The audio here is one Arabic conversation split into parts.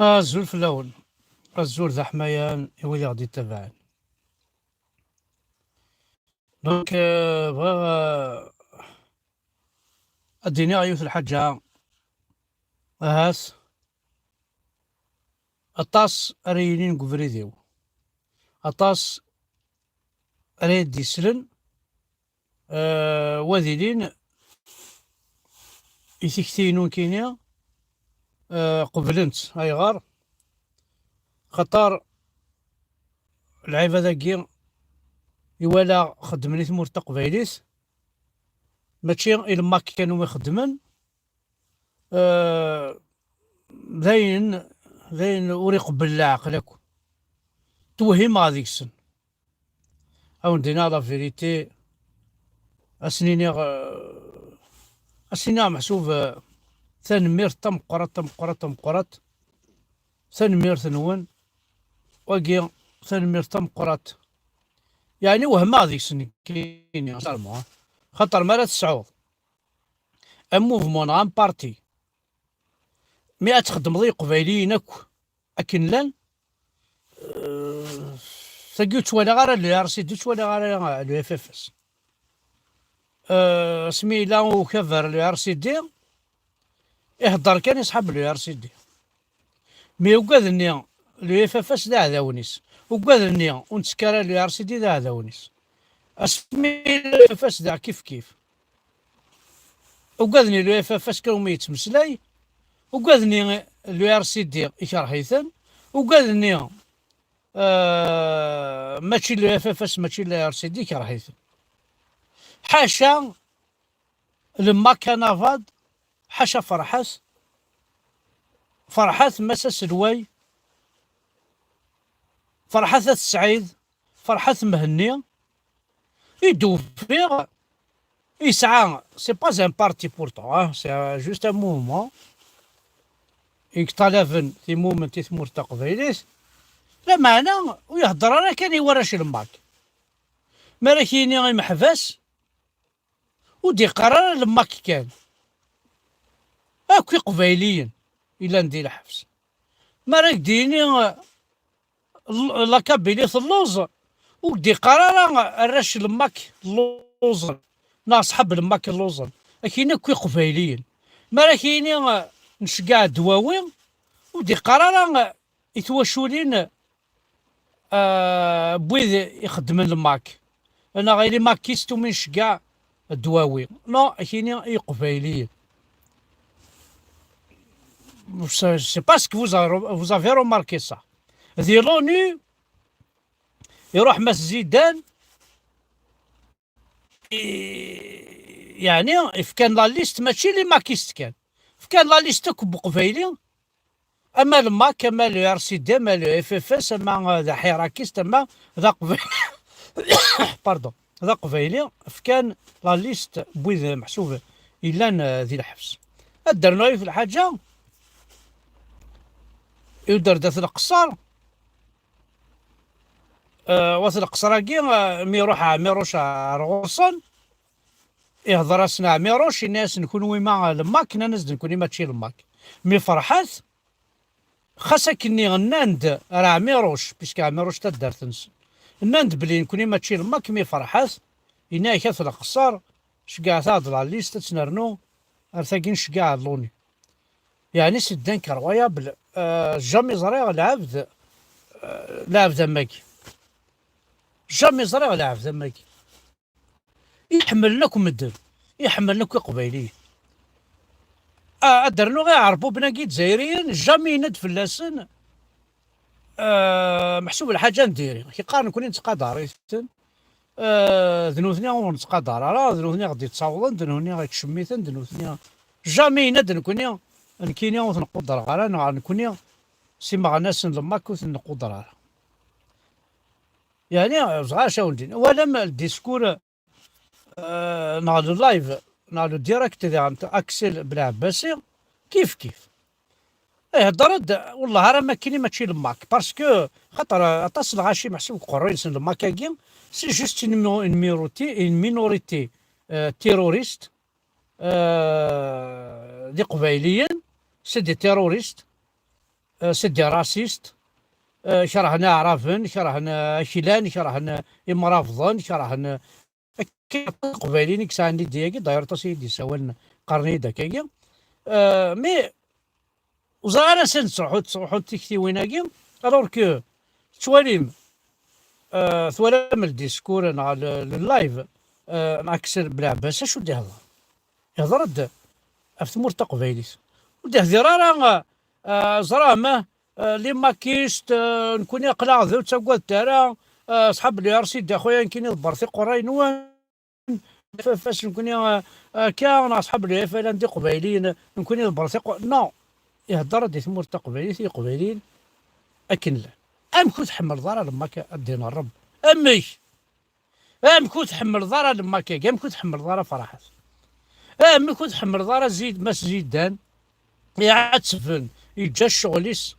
الزول في الأول. الزول ذا حمايان يولي غادي يتبعن. دونك بغا اديني غيوث الحاجة هاس اطاس رينين كوفريديو اطاس ريد يسلن وذيلين يثكتينون كينيا قبلنت ايغار خطر العيبة ذاكي يوالا خدمني ثمور تقبيليس ماشي إلا كانوا ما يخدمن ذاين ذاين وري قبل العقلك توهم هذيك السن او ندينا لا فيريتي اسنيني اسنيني محسوب ثنمير تمقرات ثنمير ثنون وقي ثنمير تمقرات يعني وهم هذيك السن كاين خاطر ما لا تسعود موفمون ان بارتي مئة تخدم ضي قبيليين اكن لان تقول ولا غير اللي ار دوت ولا غير لو اف اف اس سمي لا وكفر لو ار سي دي يهضر كان يسحب لو ار سي دي مي وقادني لو اف اف اس ذا عذاونيس وقادني ونتسكر لو ار سي دي ذا عذاونيس اسمي لو اف اس ذا كيف وقادني لو اف اف اس كانوا يتمسلاي وقادني لو ار سي دي يكرهيثن وقادني ماشي لو اف اف اس ماشي لو ار سي دي كرهيثن حاشا لما كان فاد حاشا فرحات مسا سلواي فرحات السعيد فرحات مهنية يدوفيغ يسعى سي با ان بارتي بورتون سي جوست ان موفمون يكتلفن في مومنت ثمور تقبيليس لا معنى ويهضر راه كان يورش الماك ما راه كاينين غير محبس ودي قرار الماك كان اكو قبيليين الا ندير الحبس ما راك ديني لا كابيليث اللوز ودي قرار الرش الماك اللوز ناس حب الماك اللوز كاين كوي قبيليين ما راه كاينين نشقع دواوين ودي قرار يتوشولين بويذ يخدم الماك انا غير ماكيستو من شقع الدواوين لا كاينين قبيليين c'est pas ce que vous avez remarqué ça. ذي لوني يروح مس زيدان يعني إف كان لا ليست ماشي لي ماكيست كان إف كان لا ليست بقبيلي أما الماك أما لو ار سي دي أما لو اف اف اس أما ذا حراكيست أما ذا قبيلي باردون ذا قبيلي إف كان لا ليست بويذ محسوب إلا ذي الحبس درنا في الحاجة يدر داث القصار واث القصراكي ميروش رغوصن يهضر اسنا ميروش الناس نكون ويما الماك ناس نكون ماشي الماك مي فرحات خاصة كني غناند راه ميروش بيسك ميروش تدارتنس الناند بلي نكون ماشي الماك مي فرحات إنا كاث القصار شكاع تهضر على ليست تنرنو ارثاكين شكاع لوني يعني سدان كرويابل جامي زريغ العبد لعب ماكي جامي زريغ العبد ماكي يحمل لكم مدن يحمل لكم قبيلي ادرنو غير عربو بناكي جزائريين جامي يند فلاسن محسوب الحاجه نديري كيقارن كوني نتقادر ذنوثني ونتقادر راه ذنوثني غادي يتصاوضن ذنوثني غادي تشميثن ذنوثني جامي يند نكوني نكيني ونقدر غالا نكوني سيما ناس لما كنت نقدر يعني زغاش ولدي ولا الديسكور نعلو لايف نعلو ديريكت تاع اكسل بالعباسي كيف هضرت والله راه ما كاين ماشي الماك باسكو خاطر اتصل الغاشي محسوب قرين سن الماكاكين سي جوست اون مينوريتي تيروريست دي قبيليين سي دي تيروريست سيدي راسيست، كرهنا عرفن، كرهنا كيلان، كرهنا إمرافضن، كرهنا قبايلين كساندي دياكي داير تصيدي سوالنا قرني داكاكي. مي وزرانا سن تروحو تكتي ويناكي الور كو تواليم ثوالم الديسكور مع اللايف مع كسر بلعباس اش ودي يهضر في ثمور تقبايليت ودي هذي راه زرامه لي ماكيست نكون يقلع ذو تقوى ترى صحاب لي ارسيد اخويا يمكن يضبر في قراي نوان فاش نكون كان اصحاب لي فلان دي قبايلين نكون يضبر في نو يهضر دي ثمور تقبايليت قبايلين اكن لا ام كنت حمل ضرر لما كدينا الرب امي ام كنت حمل ضرر لما ام كنت حمل ضرر فرحت ام كنت حمل ضرر زيد ماس زيدان يعاد سفن يجا الشغليس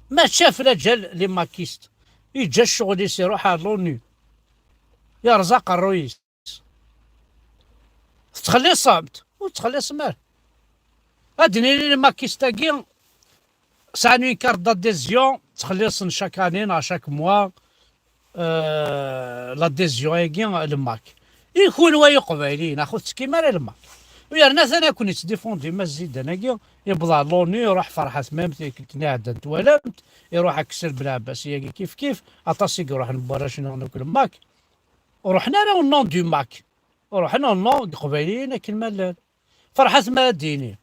ما شاف رجال لي ماكيست يجا الشغليس يروح على لوني يرزق الرئيس تخليه صامت وتخليه سمار ادني لي ماكيستاكي ساني كارت داديزيون تخليه صن شاك انين شاك موا لاديزيون ياكي الماك يكون واي قبايلين اخو كيما راه الماك ويرنا ثاني كون يتديفوندي ما زيد اناكي يبضع لوني يروح فرحة مامتي كنتني عاد تولمت يروح اكسر بالعباس ياكي كيف كيف اطاسيك يروح نبارا شنو ناكل ماك ورحنا راه النون دو ماك ورحنا النون دو قبايلين كلمة لا فرحة ما ديني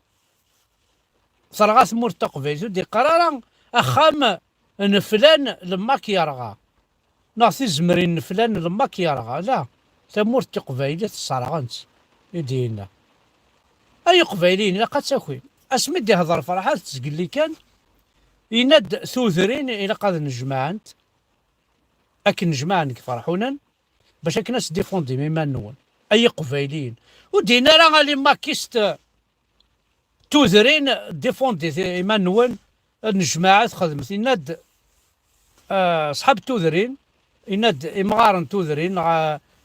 صرغات مور تقبيل دي قرارا اخام نفلان لماك يرغى نعطي زمرين نفلان لماك يرغى لا ثمور تقبيلية الصرغانت يدينا اي قبايلين لا قد تاكوي اسمد يهضر فرحات تسقل لي كان يناد ثوثرين الى قاد نجمعانت اكن نجمعان فرحونا باش هاك ناس ديفوندي ميما نون اي قبايلين ودينا راه لي ماكيست توذرين ديفوندي ايمانويل الجماعات خدمت يناد صحاب توذرين يناد امغارن توذرين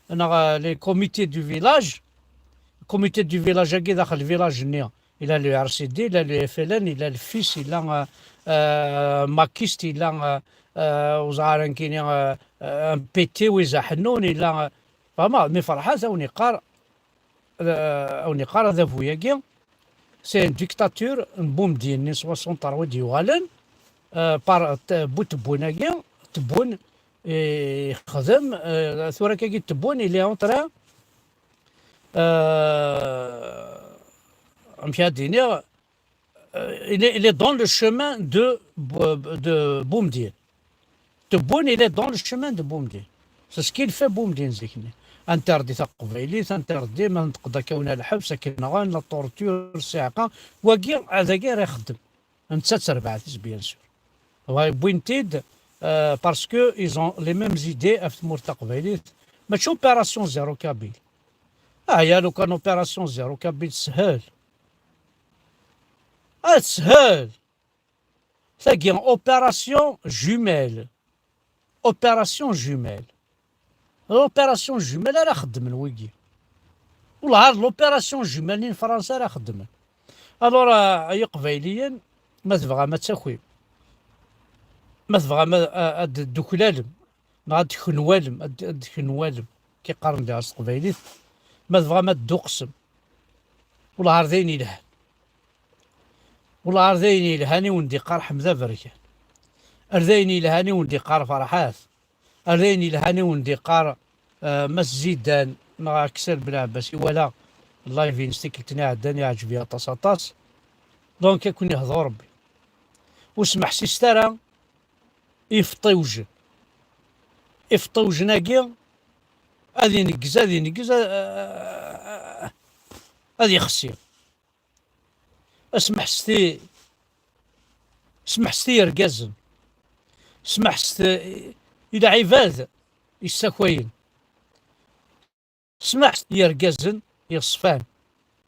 نغ لي كوميتي دو فيلاج كوميتي دو فيلاج كي داخل الفيلاج نيا الى لو ار سي دي الى لو فلان الى الفيس الى ماكيست الى وزارن كاين بيتي ويزا حنون الى فما مي فرحات او نقار ذا فوياكي سي ان ديكتاتور نبوم ديالني 63 ديوالن بار بوتبوناكي تبون يخدم ثورة كي تبون اللي اونطرا مشى ديني il est dans le chemin de Boumdine. تبون il est dans le chemin de Boumdine. C'est ce qu'il fait Boumdine زيكني. انتردي تقبيليت انتردي ما نتقضى كون الحبس كنا غان لا طورتور الصعقه وكي هذا كي راه يخدم انت تربعت بيان سور واي بوينتيد باسكو ايزون لي ميم زيدي في تمور تقبيليت ماشي اوبيراسيون زيرو كابيل هي لو كان اوبيراسيون زيرو كابيل سهل سهل ثاقي اوبيراسيون جوميل اوبيراسيون جوميل لوبيراسيون جوميل راه خدمن ويكي والله لوبيراسيون جوميلين فرنسا راه خدمن الور اي قبايليا ما تبغى ما تاكوي ما تبغى ما دوكلالم ما دخنوالم دخنوالم كي قارن ديال قبايليت ما تبغى ما دوقسم والله ذين يلهن والله ذين يلهاني وندي قار حمزه بركان ذين يلهاني وندي قار فرحات أريني الهاني وندي قار مس زيدان ما كسر بالعباسي ولا اللايف انستيكلتني عداني عجبي طاس دونك يكون يهضر ربي وسمح سيسترا يفطيوج ناقي هذه نقز هذه خسير اسمح ستي يرقزن اسمح ستي إلى عباد يستكوين سمح يرقزن يصفان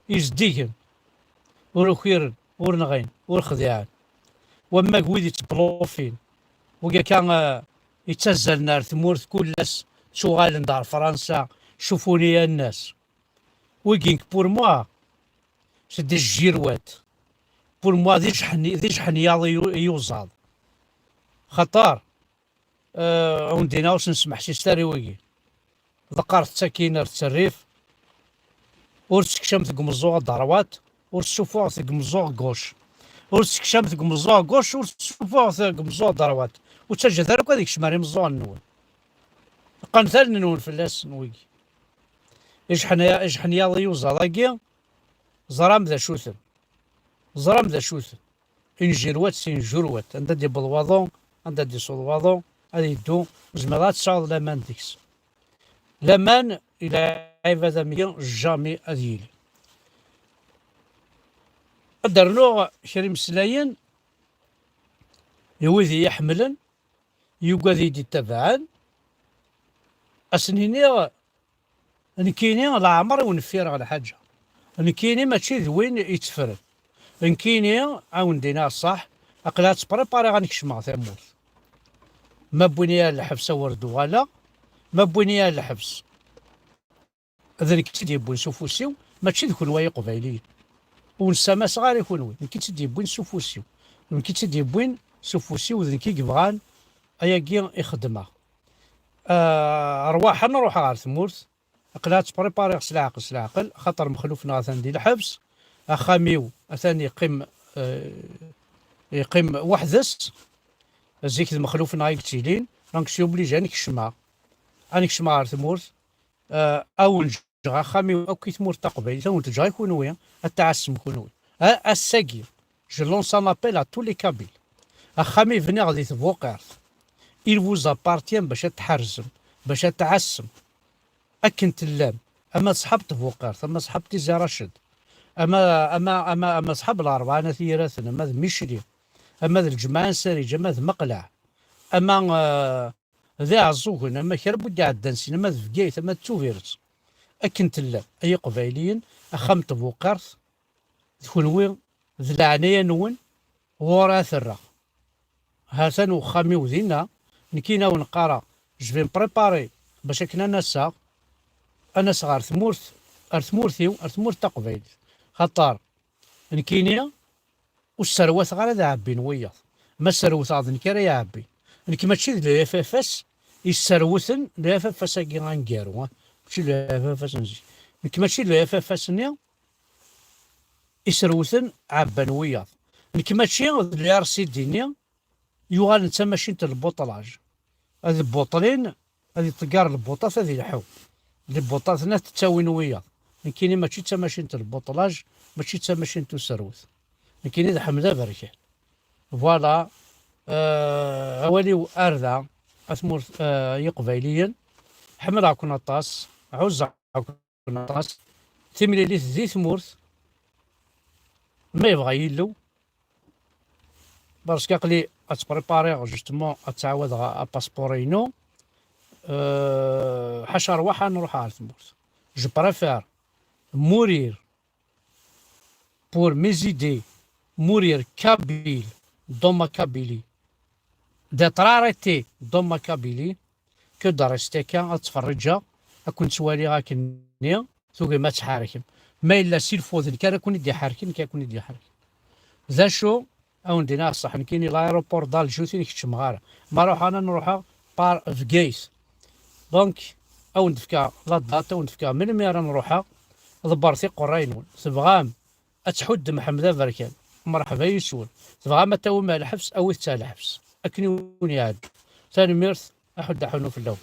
يزديقن ورخيرن ورنغين ورخذيان وما قويد يتبلوفين وكا كان يتزل نار ثمورث كلس شغال دار فرنسا شوفوني يا الناس ويكينك بور موا سي دي جيروات بور موا ذي شحن ياضي يوزاض خطار. وندينا واش نسمح شي ستاري ويجي ذكرت سكينة التريف ورتكشمت قمزوع ضروات ورتشوفوع قمزوع قوش ورتكشمت قمزوع قوش ورتشوفوع قمزوع ضروات وتسجل ذلك هذيك شماري مزوع نون قنثال نون فلاس نويجي إشحن ياضي يوزاضاكي زرام ذا شوثن زرام ذا شوثن إنجيروات سين جروات عندها دي بلواضون عندها دي صلواضون هذي يدو زمرات تصاوض لامان ديكس لامان إلى عبادة مية جامي أذيلي درنو شريم سلاين يوذي يحملن يوقذي دي تبعان أسنيني نكيني لا عمري ونفير على حاجة نكيني ماشي ذوين يتفرد نكيني عاون دينا الصح أقلات بريباري غنكشمع ثموت ما بوينيا الحبس وردو غالا ما بوينيا الحبس ذلك تدي بوين سوفوسيو ماشي ذكون واي قبايليين ونسامة صغار يكون وين كي تدي بوين سوفوسيو كي تدي بوين سوفوسيو ذنكي يبغان أياكي يخدمها أرواح نروح على ثمورث أقلات بريباري غسل عقل خاطر مخلوفنا ثاندي الحبس أخاميو أثاني يقيم وحدس زيك المخلوف نايك تيلين رانك سيوبليجي انك شمع على ثمورث اول جا خامي او كي ثمورث تقبل ثمورث تجا يكون وين التعسم يكون وين الساقي جو لونس ان ابيل ا تو لي كابيل اخامي فني غادي تفوقع il vous appartient باش تحرزم باش تعسم اكن تلام اما صحاب تفوقع اما صحاب تيزي رشد اما صحاب الاربعه انا ثيراثنا اما ميشلي اما الجماعه سارجه اما مقلع اما ذا عزوكن اما كرب ودي عدنسين اما فقيت اما توفيرت اكن تلا اي قبايليين اخمت بوقرث تكون وين ذي العنايه نون ورا ثرة هاتان وخامي وذينا نكينا ونقرا جفين بريباري باش كنا ناسا انا صغار ثمورث ارثمورث تقبيل خطار نكينيا والسروات غير هذا عبين وياض ما السروات غادي نكرا يا عبي انك ماشي ذا اف اف اس يسروثن ذا اف اف اس كي غنكارو ماشي ذا اف اف اس نزي انك ماشي ذا اف اف اس نيا يسروثن عبان وياض انك ماشي ذا ار سي دي نيا يوغال نتا ماشي نتا البوطلاج هذي البوطلين هذي طقار البوطات هذي الحو البوطات ناس تتاوين وياض كايني ماشي تا ماشي نتا البوطلاج ماشي تا ماشي نتا السروث كاين هذا حمزه بركه فوالا أولي أرذا أثمر يقبيليا حمل عكونا طاس عوز عكونا طاس تملي لي ذي ثمورث ما يبغى يلو بارسكا قلي أتبريباري جوستمون أتعاود باسبورينو حاشا رواحة نروح على ثمورث جو بريفير مورير بور ميزيدي mourir kabyle dans ma Kabylie d'être arrêté dans ma Kabylie que de rester كان أتفرجها أكون توالي غاكنيا ثوكي ما تحاركم ما إلا سيلفوذن كان يكون يدي حاركين كيكون يدي حاركين ذا شو أو ندينا صح نكيني لايروبور دال جوتي نكتش مغارة ما روح أنا نروحها بار فكيس دونك أو ندفكا لا داتا وندفكا من ميرا نروحها ضبرتي قرينون تبغام أتحد محمد بركان مرحبا يسول تبغى ما تاوي مع الحبس او تاع الحبس اكني وني عاد ثاني ميرث احد حنو في اللون